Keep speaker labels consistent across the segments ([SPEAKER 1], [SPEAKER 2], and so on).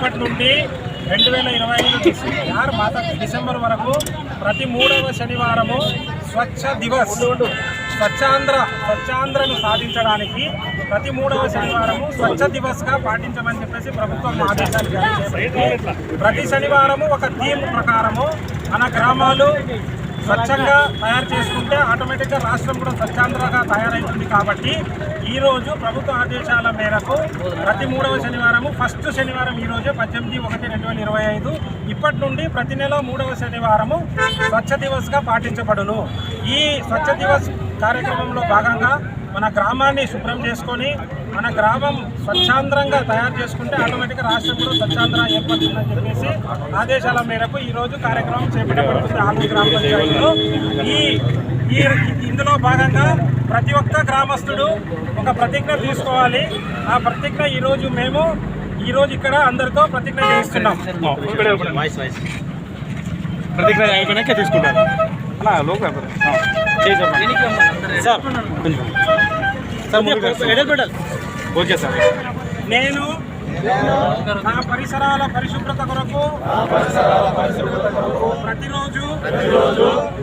[SPEAKER 1] ఇప్పటి నుండి 2025 డిసెంబర్ వరకు ప్రతి 3వ శనివారము స్వచ్ఛ దివస్ స్వచ్ఛాంధ్రను సాధించడానికి ప్రతి 3వ శనివారము స్వచ్ఛ దివస్గా పాటించమని చెప్పేసి ప్రభుత్వం ఆదేశాలు జారీ చేసింది. ప్రతి శనివారము ఒక థీమ్ ప్రకారము మన గ్రామాలు స్వచ్ఛంగా తయారు చేసుకుంటే ఆటోమేటిక్గా రాష్ట్రం కూడా స్వచ్ఛాంధ్రగా తయారవుతుంది. కాబట్టి ఈరోజు ప్రభుత్వ ఆదేశాల మేరకు ప్రతి 3వ శనివారము ఫస్ట్ శనివారం ఈరోజు 18/1/2025 ఇప్పటి నుండి ప్రతి నెల 3వ శనివారము స్వచ్ఛ దివస్గా పాటించబడును. ఈ స్వచ్ఛ దివస్ కార్యక్రమంలో భాగంగా మన గ్రామాన్ని శుభ్రం చేసుకొని మన గ్రామం స్వచ్ఛాంధ్రంగా తయారు చేసుకుంటే ఆటోమేటిక్గా రాష్ట్రం కూడా స్వచ్ఛాంధ్ర ఏర్పడుతుందని చెప్పేసి ఆదేశాల మేరకు ఈరోజు కార్యక్రమం చేపట్టబడుతుంది. ఆలూరు గ్రామ పంచాయతీలో ఇందులో భాగంగా ప్రతి ఒక్క గ్రామస్తుడు ఒక ప్రతిజ్ఞ తీసుకోవాలి. ఆ ప్రతిజ్ఞ ఈరోజు ఇక్కడ అందరితో ప్రతిజ్ఞ చేయిస్తున్నాం.
[SPEAKER 2] ప్రతిజ్ఞ అయిపోయినాక తీసుకుంటారు. Okay sir.
[SPEAKER 1] నేను నా పరిసరాల పరిశుభ్రత కొరకు ప్రతిరోజు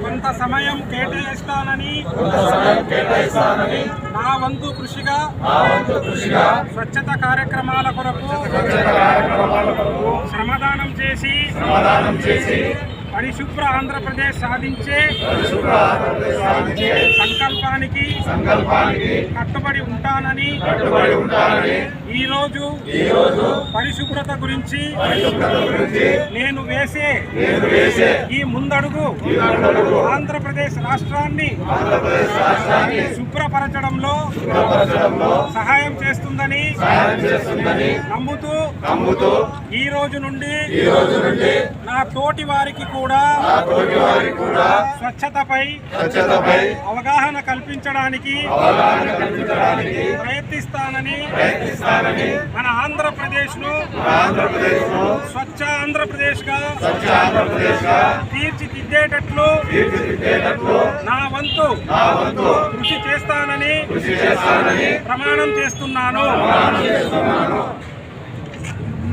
[SPEAKER 1] కొంత సమయం కేటాయిస్తానని నా వంతు కృషిగా స్వచ్ఛత కార్యక్రమాల కొరకు శ్రమదానం చేసి పరిశుభ్ర ఆంధ్రప్రదేశ్ సాధించే సంకల్పానికి కట్టుబడి ఉంటానని ఈరోజు పరిశుభ్రత గురించి నేను వేసే ఈ ముందడుగు ఆంధ్రప్రదేశ్ రాష్ట్రాన్ని శుభ్రపరచడంలో సహాయం చేస్తుందని నమ్ముతూ ఈ రోజు నుండి నా తోటి వారికి కూడా స్వచ్ఛతపై అవగాహన కల్పించడానికి ప్రయత్నిస్తానని మన ఆంధ్రప్రదేశ్ ను స్వచ్ఛ ఆంధ్రప్రదేశ్ గా తీర్చిదిద్దేటట్లు నా వంతు కృషి చేస్తానని ప్రమాణం చేస్తున్నాను.